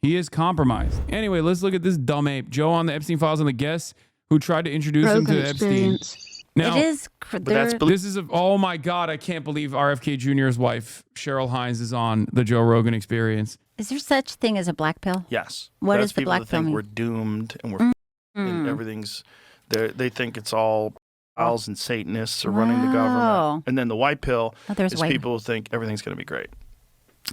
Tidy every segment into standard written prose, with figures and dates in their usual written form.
He is compromised. Anyway, let's look at this dumb ape. Joe on the Epstein files and the guest who tried to introduce him to Epstein. Now, it is. this is oh my God, I can't believe RFK Jr.'s wife, Cheryl Hines, is on the Joe Rogan Experience. Is there such thing as a black pill? Yes. What is the black pill? People think we're doomed and we're and everything's. They think it's all pedophiles and Satanists are running the government. And then the white pill is people who think everything's going to be great.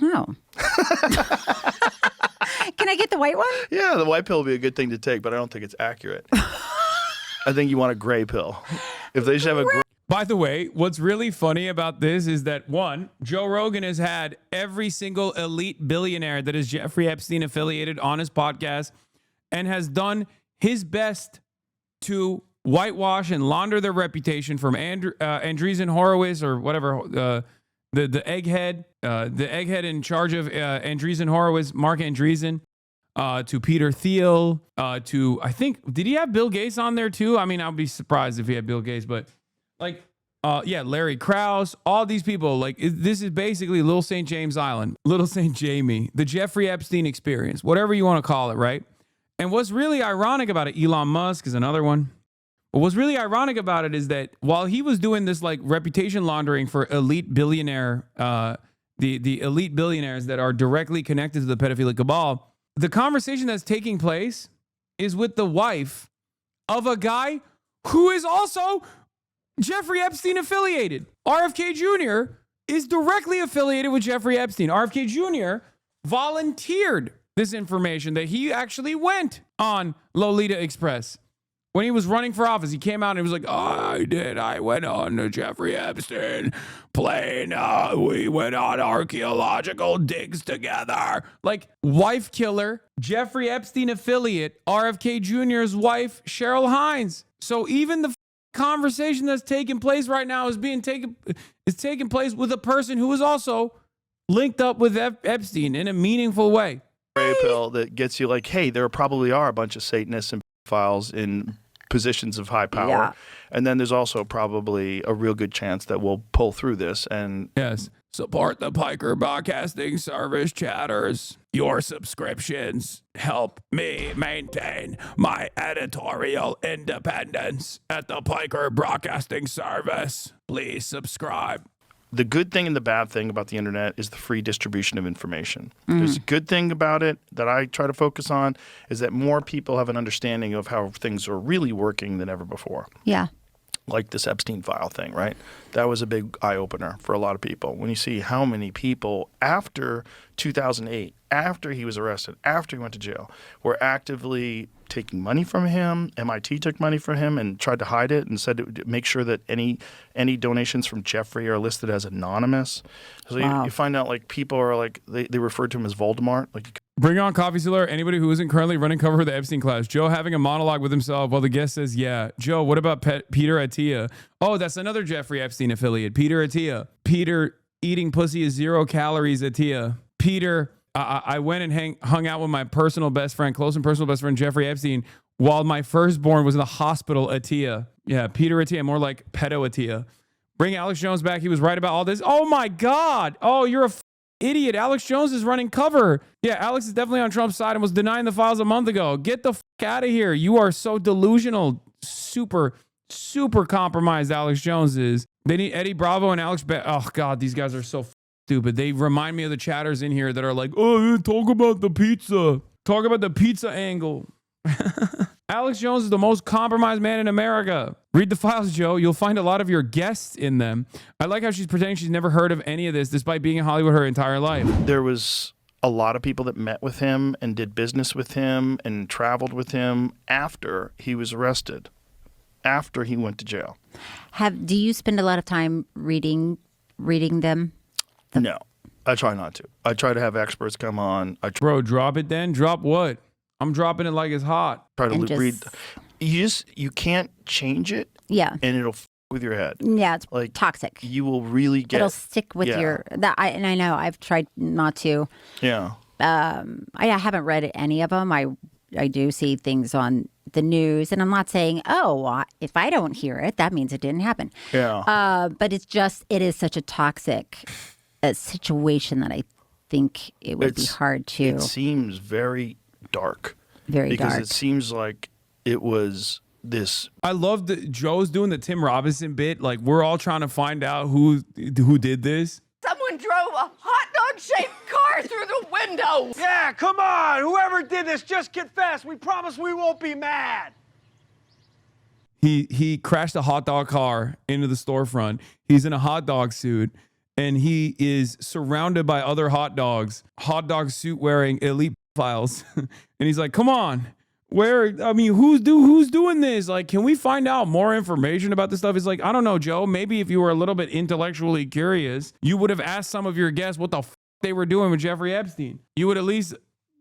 Oh. Can I get the white one? Yeah, the white pill would be a good thing to take, but I don't think it's accurate. I think you want a gray pill. If they should have a gray. By the way, what's really funny about this is that, one, Joe Rogan has had every single elite billionaire that is Jeffrey Epstein affiliated on his podcast and has done his best to whitewash and launder their reputation, from Andreessen Horowitz or whatever, the egghead in charge of Andreessen Horowitz, Mark Andreessen, to Peter Thiel, to, I think, did he have Bill Gates on there too? I mean, I'd be surprised if he had Bill Gates, but like, Larry Krause, all these people, like, this is basically Little St. James Island, Little St. Jamie, the Jeffrey Epstein experience, whatever you want to call it, right? And what's really ironic about it, Elon Musk is another one. But what's really ironic about it is that while he was doing this like reputation laundering for elite billionaire, the elite billionaires that are directly connected to the pedophilic cabal, the conversation that's taking place is with the wife of a guy who is also Jeffrey Epstein affiliated. RFK Jr. is directly affiliated with Jeffrey Epstein. RFK Jr. volunteered this information that he actually went on Lolita Express. When he was running for office, he came out and he was like, I went on to Jeffrey Epstein plane. We went on archaeological digs together. Like, wife killer, Jeffrey Epstein affiliate, RFK Jr.'s wife, Cheryl Hines. So even the conversation that's taking place right now is taking place with a person who is also linked up with Epstein in a meaningful way. Gray pill that gets you like, hey, there probably are a bunch of Satanists and pedophiles in positions of high power. Yeah. And then there's also probably a real good chance that we'll pull through this. And yes, support the Piker Broadcasting Service, chatters. Your subscriptions help me maintain my editorial independence at the Piker Broadcasting Service. Please subscribe. The good thing and the bad thing about the internet is the free distribution of information. There's a good thing about it that I try to focus on is that more people have an understanding of how things are really working than ever before. Yeah. Like this Epstein file thing, right? That was a big eye-opener for a lot of people. When you see how many people after 2008, after he was arrested, after he went to jail, were actively taking money from him. MIT took money from him and tried to hide it and said to make sure that any donations from Jeffrey are listed as anonymous. So you find out like people are like, they referred to him as Voldemort. Like, bring on Coffee Sealer. Anybody who isn't currently running cover of the Epstein class. Joe having a monologue with himself while the guest says, yeah. Joe, what about Peter Attia? Oh, that's another Jeffrey Epstein affiliate. Peter Attia. Peter eating pussy is 0 calories Attia. Peter, I went and hung out with my close and personal best friend, Jeffrey Epstein, while my firstborn was in the hospital, Attia. Yeah, Peter Attia, more like pedo Attia. Bring Alex Jones back. He was right about all this. Oh, my God. Oh, you're a idiot. Alex Jones is running cover. Yeah, Alex is definitely on Trump's side and was denying the files a month ago. Get the out of here. You are so delusional. Super, super compromised Alex Jones is. They need Eddie Bravo and Alex oh, God, these guys are so stupid. They remind me of the chatters in here that are like, oh, talk about the pizza. Talk about the pizza angle. Alex Jones is the most compromised man in America. Read the files, Joe. You'll find a lot of your guests in them. I like how she's pretending she's never heard of any of this, despite being in Hollywood her entire life. There was a lot of people that met with him and did business with him and traveled with him after he was arrested, after he went to jail. Do you spend a lot of time reading them? No, I try not to. I try to have experts come on. Bro, drop it then. Drop what? I'm dropping it like it's hot. Try to read. You can't change it. Yeah. And it'll with your head. Yeah, it's like toxic. You will really get. It'll stick with and I know I've tried not to. Yeah. I haven't read any of them. I do see things on the news, and I'm not saying, if I don't hear it, that means it didn't happen. Yeah. But it is such a toxic situation that think it would be hard to. It seems very dark. Very because dark. It seems like it was this. I love that Joe's doing the Tim Robinson bit. Like, we're all trying to find out who did this. Someone drove a hot dog-shaped car through the window. Yeah, come on. Whoever did this, just confess. We promise we won't be mad. He crashed a hot dog car into the storefront. He's in a hot dog suit, and he is surrounded by other hot dog suit wearing elite files. And he's like, come on. Who's doing this? Like, can we find out more information about this stuff? It's like, I don't know, Joe. Maybe if you were a little bit intellectually curious, you would have asked some of your guests what the they were doing with Jeffrey Epstein. You would at least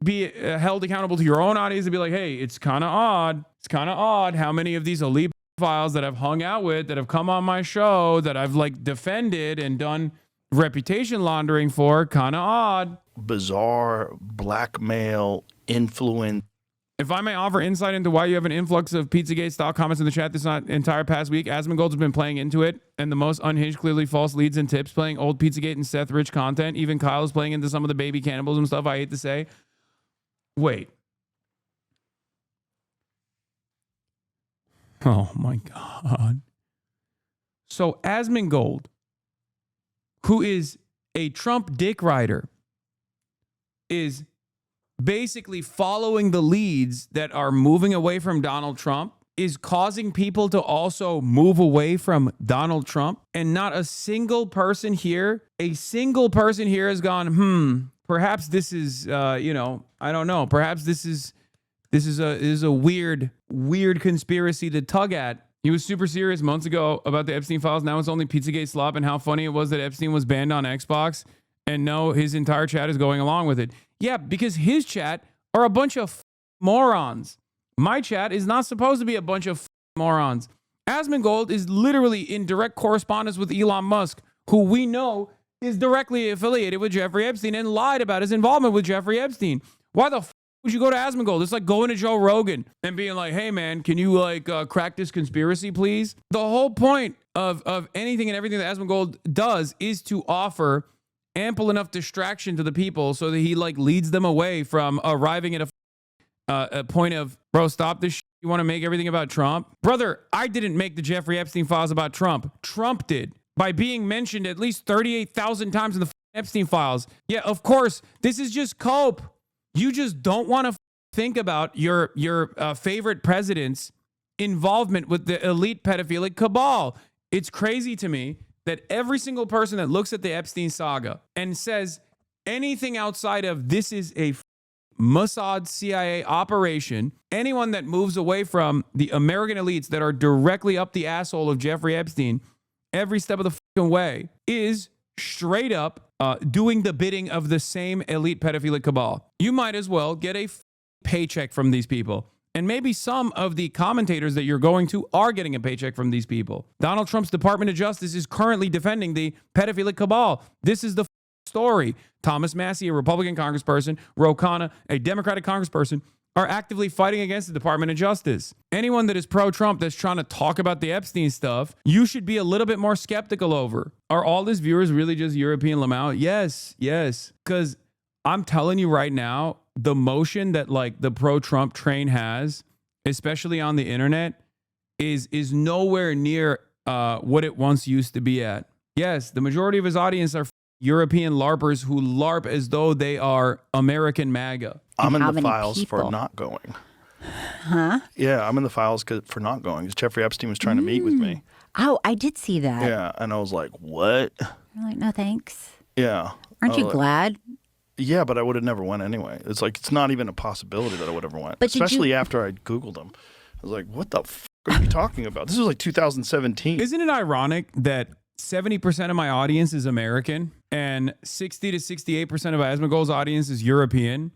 be held accountable to your own audience and be like, hey, it's kind of odd. It's kind of odd how many of these elite files that I've hung out with, that have come on my show, that I've like defended and done reputation laundering for. Kind of odd. Bizarre blackmail influence. If I may offer insight into why you have an influx of Pizzagate-style comments in the chat this entire past week, Asmongold's been playing into it, and the most unhinged, clearly false leads and tips, playing old Pizzagate and Seth Rich content. Even Kyle is playing into some of the baby cannibalism stuff, I hate to say. Wait. Oh, my God. So Asmongold, who is a Trump dick rider, is basically following the leads that are moving away from Donald Trump, is causing people to also move away from Donald Trump. And not a single person here has gone, perhaps this is, I don't know. Perhaps this is a weird conspiracy to tug at. He was super serious months ago about the Epstein files. Now it's only Pizzagate slop and how funny it was that Epstein was banned on Xbox. And no, his entire chat is going along with it. Yeah, because his chat are a bunch of morons. My chat is not supposed to be a bunch of morons. Asmongold is literally in direct correspondence with Elon Musk, who we know is directly affiliated with Jeffrey Epstein and lied about his involvement with Jeffrey Epstein. Why the would you go to Asmongold? It's like going to Joe Rogan and being like, hey, man, can you crack this conspiracy, please? The whole point of anything and everything that Asmongold does is to offer ample enough distraction to the people so that he leads them away from arriving at a point of, bro, stop this shit. You want to make everything about Trump? Brother, I didn't make the Jeffrey Epstein files about Trump. Trump did, by being mentioned at least 38,000 times in the Epstein files. Yeah, of course, this is just cope. You just don't want to think about your favorite president's involvement with the elite pedophilic cabal. It's crazy to me that every single person that looks at the Epstein saga and says anything outside of this is a Mossad CIA operation, anyone that moves away from the American elites that are directly up the asshole of Jeffrey Epstein every step of the fucking way is straight up doing the bidding of the same elite pedophilic cabal. You might as well get a paycheck from these people. And maybe some of the commentators that you're going to are getting a paycheck from these people. Donald Trump's Department of Justice is currently defending the pedophilic cabal. This is the story. Thomas Massie, a Republican congressperson, Ro Khanna, a Democratic congressperson, are actively fighting against the Department of Justice. Anyone that is pro-Trump that's trying to talk about the Epstein stuff, you should be a little bit more skeptical over. Are all these viewers really just European Lamau? Yes. Because I'm telling you right now, the motion that the pro-Trump train has, especially on the internet, is nowhere near what it once used to be at. Yes, the majority of his audience are European LARPers who LARP as though they are American MAGA. I'm in the files for not going. Huh? Yeah, I'm in the files for not going. Jeffrey Epstein was trying to meet with me. Oh, I did see that. Yeah, and I was like, what? You're like, no, thanks. Yeah. Aren't you glad? Yeah, but I would have never went anyway. It's it's not even a possibility that I would ever went. But especially after I Googled him. I was like, what the f*** are you talking about? This was 2017. Isn't it ironic that 70% of my audience is American and 60 to 68% of Asmongold's audience is European?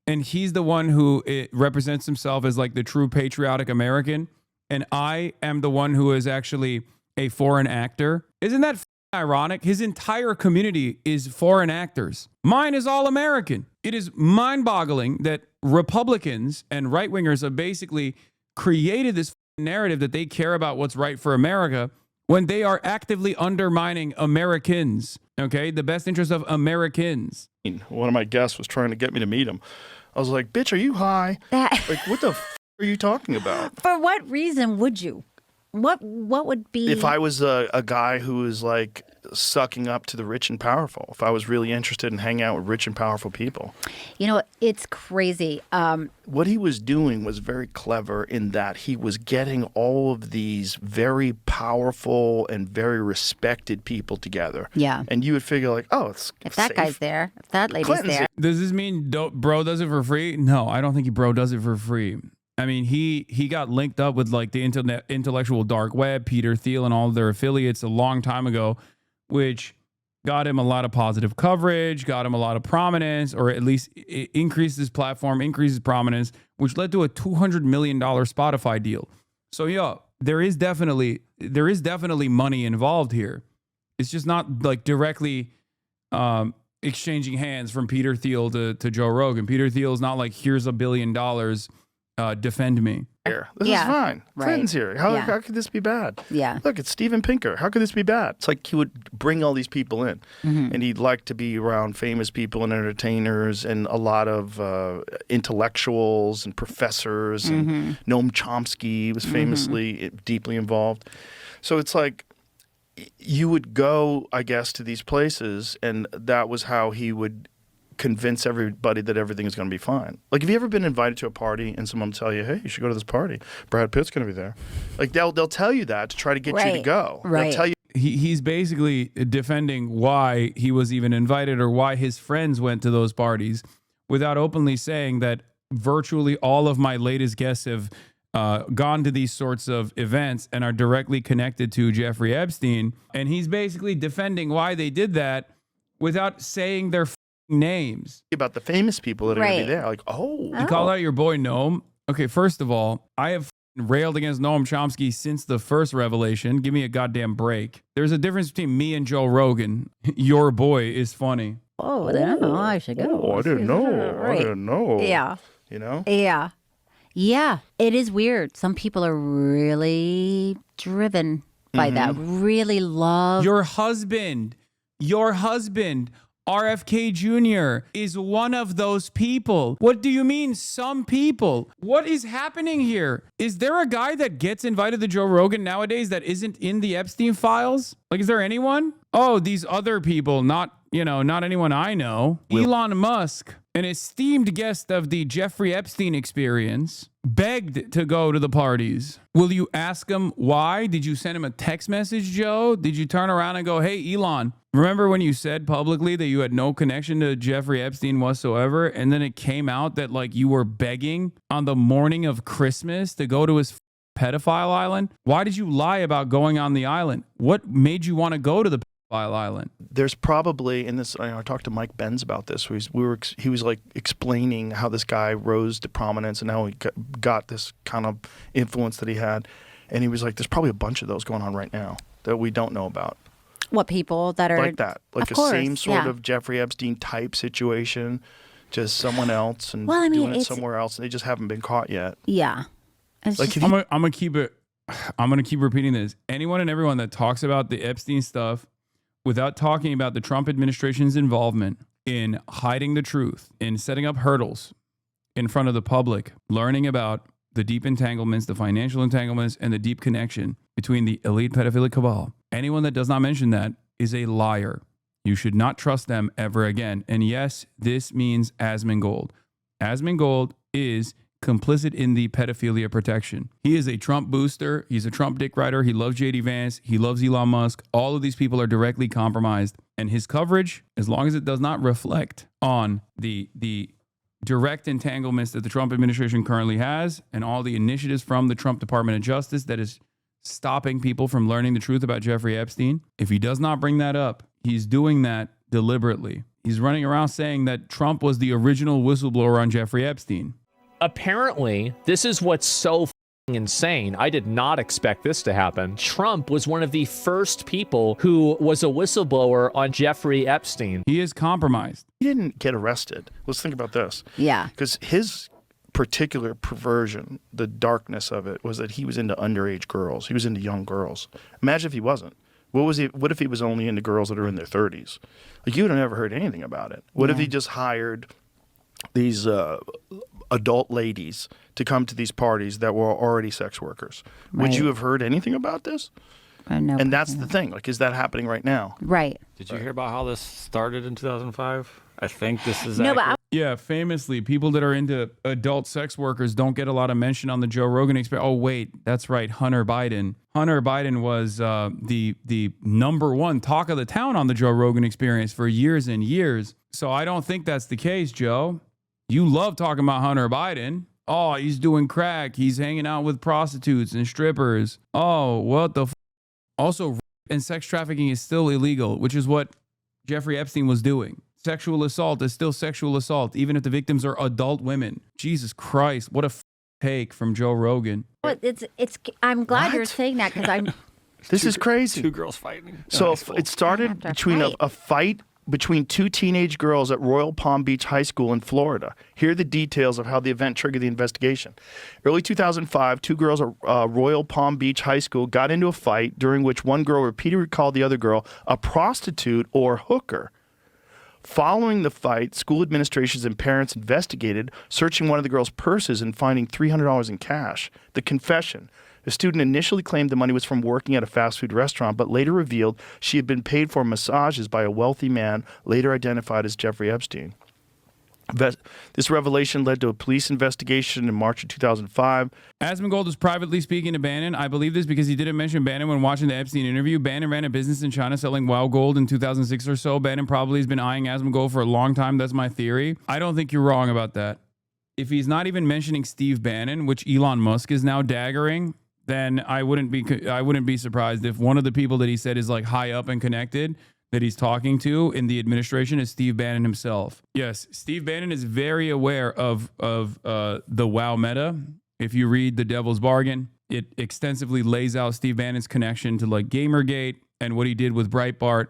And he's the one who represents himself as the true patriotic American. And I am the one who is actually a foreign actor. Isn't that ironic? His entire community is foreign actors. Mine is all American. It is mind-boggling that Republicans and right-wingers have basically created this narrative that they care about what's right for America when they are actively undermining Americans, okay? The best interest of Americans. One of my guests was trying to get me to meet him. I was like, bitch, are you high? Like, what the are you talking about? For what reason would you? What would be... If I was a guy who was like sucking up to the rich and powerful, if I was really interested in hanging out with rich and powerful people. You know, it's crazy. What he was doing was very clever in that he was getting all of these very powerful and very respected people together. Yeah. And you would figure like, oh, it's If that safe. guy's there, if that lady's Clinton's there. Does this mean bro does it for free? No, I don't think bro does it for free. I mean, he got linked up with like the intellectual dark web, Peter Thiel and all of their affiliates a long time ago, which got him a lot of positive coverage, got him a lot of prominence, or at least it increased his platform, increased his prominence, which led to a $200 million Spotify deal. So yeah, there is definitely money involved here. It's just not like directly exchanging hands from Peter Thiel to Joe Rogan. Peter Thiel is not like, here's $1 billion. Defend me. This is fine. Right. Clinton's here. How could this be bad? Yeah. Look, it's Steven Pinker. How could this be bad? It's like he would bring all these people in, and he'd like to be around famous people and entertainers and a lot of intellectuals and professors. And Noam Chomsky was famously deeply involved. So it's like you would go, I guess, to these places, and that was how he would convince everybody that everything is going to be fine. Like, have you ever been invited to a party and someone tell you, hey, you should go to this party? Brad Pitt's going to be there. Like, they'll tell you that to try to get you to go. Right. They'll tell you. He's basically defending why he was even invited or why his friends went to those parties without openly saying that virtually all of my latest guests have gone to these sorts of events and are directly connected to Jeffrey Epstein. And he's basically defending why they did that without saying their names. About the famous people that are going to Right. be there. Like, oh. You call out your boy Noam? Okay, first of all, I have railed against Noam Chomsky since the first revelation. Give me a goddamn break. There's a difference between me and Joe Rogan. Your boy is funny. Oh, then I should go. Oh, I didn't know. Right. I didn't know. Yeah. You know? Yeah. Yeah. It is weird. Some people are really driven by that. Really love. Your husband, RFK Jr. is one of those people. What do you mean, some people? What is happening here? Is there a guy that gets invited to Joe Rogan nowadays that isn't in the Epstein files? Like, is there anyone? Oh, these other people, not anyone I know. Elon Musk, an esteemed guest of the Jeffrey Epstein Experience, begged to go to the parties. Will you ask him why? Did you send him a text message, Joe? Did you turn around and go, hey, Elon, remember when you said publicly that you had no connection to Jeffrey Epstein whatsoever? And then it came out that like you were begging on the morning of Christmas to go to his pedophile island? Why did you lie about going on the island? What made you want to go to the pedophile island? There's probably, in this, I talked to Mike Benz about this. He was like explaining how this guy rose to prominence and how he got this kind of influence that he had. And he was like, there's probably a bunch of those going on right now that we don't know about. What people that are Like that. Like Of a course, same sort yeah. of Jeffrey Epstein type situation, just someone else and Well, I mean, doing it it's- somewhere else. And they just haven't been caught yet. Yeah. It's Like, just- if I'm gonna keep repeating this. Anyone and everyone that talks about the Epstein stuff without talking about the Trump administration's involvement in hiding the truth, in setting up hurdles in front of the public, learning about the deep entanglements, the financial entanglements, and the deep connection between the elite pedophilic cabal. Anyone that does not mention that is a liar. You should not trust them ever again. And yes, this means Asmongold. Asmongold is complicit in the pedophilia protection. He is a Trump booster. He's a Trump dick rider. He loves JD Vance. He loves Elon Musk. All of these people are directly compromised. And his coverage, as long as it does not reflect on the direct entanglements that the Trump administration currently has and all the initiatives from the Trump Department of Justice that is stopping people from learning the truth about Jeffrey Epstein, if he does not bring that up, he's doing that deliberately. He's running around saying that Trump was the original whistleblower on Jeffrey Epstein. Apparently, this is what's so insane. I did not expect this to happen. Trump was one of the first people who was a whistleblower on Jeffrey Epstein. He is compromised. he didn't get arrested. Let's think about this. yeah. Because his particular perversion, the darkness of it, was that he was into underage girls. He was into young girls. Imagine if he wasn't. What if he was only into girls that are in their 30s? Like, you would have never heard anything about it. What if he just hired these adult ladies to come to these parties that were already sex workers? Would you have heard anything about this? No, And that's the thing. Like, is that happening right now? right. Did you hear about how this started in 2005? I think this is No, but accurate. Yeah, famously, people that are into adult sex workers don't get a lot of mention on the Joe Rogan Experience. Oh, wait, that's right, Hunter Biden. Hunter Biden was the number one talk of the town on the Joe Rogan Experience for years and years. So I don't think that's the case, Joe. You love talking about Hunter Biden. Oh, he's doing crack. He's hanging out with prostitutes and strippers. Oh, what the Also, rape and sex trafficking is still illegal, which is what Jeffrey Epstein was doing. Sexual assault is still sexual assault, even if the victims are adult women. Jesus Christ, what a take from Joe Rogan. It's. I'm glad you're What? saying that because I'm. This is crazy. Two girls fighting. So Nice. it started After a between fight. a fight between two teenage girls at Royal Palm Beach High School in Florida. Here are the details of how the event triggered the investigation. Early 2005, two girls at Royal Palm Beach High School got into a fight during which one girl repeatedly called the other girl a prostitute or hooker. Following the fight, school administrations and parents investigated, searching one of the girls' purses and finding $300 in cash. The confession. The student initially claimed the money was from working at a fast food restaurant, but later revealed she had been paid for massages by a wealthy man, later identified as Jeffrey Epstein. This revelation led to a police investigation in March of 2005. Asmongold was privately speaking to Bannon. I believe this because he didn't mention Bannon when watching the Epstein interview. Bannon ran a business in China selling wild gold in 2006 or so. Bannon probably has been eyeing Asmongold for a long time. That's my theory. I don't think you're wrong about that. If he's not even mentioning Steve Bannon, which Elon Musk is now daggering, then I wouldn't be surprised if one of the people that he said is like high up and connected that he's talking to in the administration is Steve Bannon himself. Yes, Steve Bannon is very aware of the WoW meta. If you read The Devil's Bargain, it extensively lays out Steve Bannon's connection to like Gamergate and what he did with Breitbart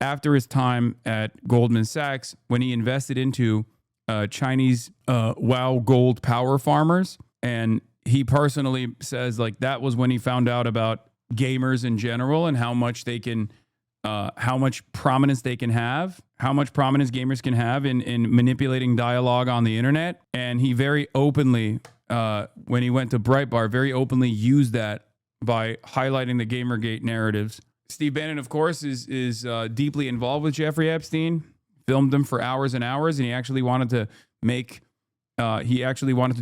after his time at Goldman Sachs when he invested into Chinese WoW gold power farmers. And he personally says like that was when he found out about gamers in general and how much they can how much prominence they can have, how much prominence gamers can have in manipulating dialogue on the internet. And he very openly, when he went to Breitbart, very openly used that by highlighting the Gamergate narratives. Steve Bannon, of course, is deeply involved with Jeffrey Epstein, filmed him for hours and hours, and he actually wanted to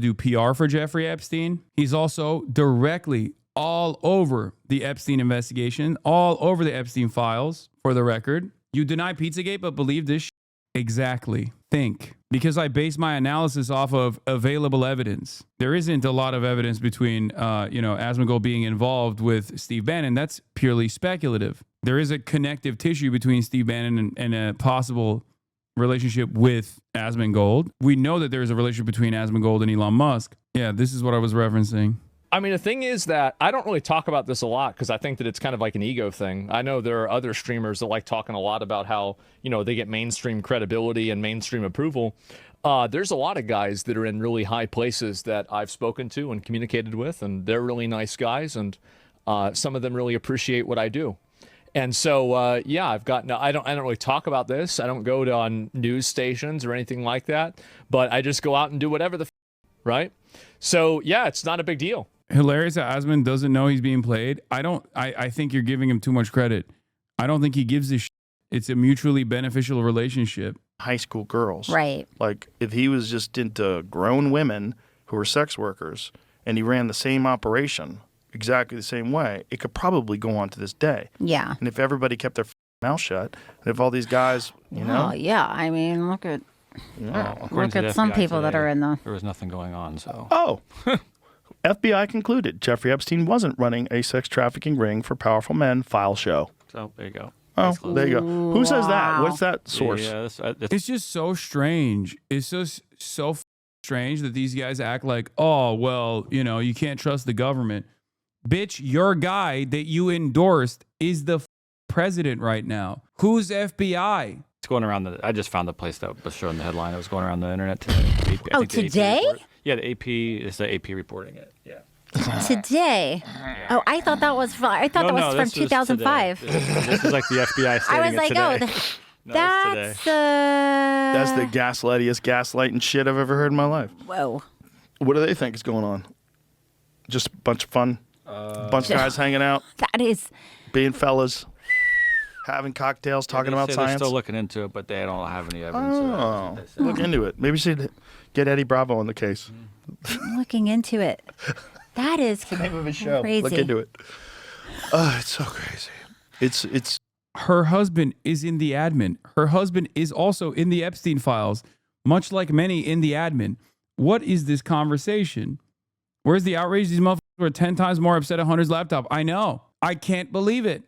do PR for Jeffrey Epstein. He's also directly all over the Epstein investigation, all over the Epstein files, for the record. You deny Pizzagate, but believe this exactly. Think. Because I base my analysis off of available evidence. There isn't a lot of evidence between, Asmongold being involved with Steve Bannon. That's purely speculative. There is a connective tissue between Steve Bannon and a possible relationship with Asmongold. We know that there is a relationship between Asmongold and Elon Musk. Yeah, this is what I was referencing. I mean, the thing is that I don't really talk about this a lot because I think that it's kind of like an ego thing. I know there are other streamers that like talking a lot about how, they get mainstream credibility and mainstream approval. There's a lot of guys that are in really high places that I've spoken to and communicated with, and they're really nice guys, and some of them really appreciate what I do. And so, I don't really talk about this. I don't go on news stations or anything like that, but I just go out and do whatever right? So, yeah, it's not a big deal. Hilarious that Asmon doesn't know he's being played. I think you're giving him too much credit. I don't think he gives a shit. It's a mutually beneficial relationship. High school girls. Right. Like, if he was just into grown women who were sex workers and he ran the same operation exactly the same way, it could probably go on to this day. Yeah. And if everybody kept their mouth shut, and if all these guys, Oh, yeah. I mean, look at According to the some FBI people that today, are in the. There was nothing going on, so. Oh, FBI concluded Jeffrey Epstein wasn't running a sex trafficking ring for powerful men. File show. So, there you go. Oh, Case there you go. Who says that? Wow. What's that source? Yeah, It's just so strange. It's just so strange that these guys act like, oh, well, you can't trust the government. Bitch, your guy that you endorsed is the president right now. Who's FBI? It's going around I just found the place that was showing the headline. It was going around the internet today. I Oh, think the AP today? report- Yeah, the AP is the AP reporting it. Yeah. Today. Oh, I thought that was from, I thought that was from this 2005. This is like the FBI stating I was like, it oh, today. that's That's the gaslightiest gaslighting shit I've ever heard in my life. whoa. What do they think is going on? Just a bunch of fun? Bunch of guys hanging out, That is being fellas, having cocktails, talking They about say science? They're still looking into it, but they don't have any evidence. Oh, of that. That's what they look say. into it. Maybe you should get Eddie Bravo on the case. looking into it. That is Name of his show. crazy. Look into it. It's so crazy. It's Her husband is in the admin. Her husband is also in the Epstein files, much like many in the admin. What is this conversation? Where's the outrage? These motherfuckers were 10 times more upset at Hunter's laptop. I know. I can't believe it.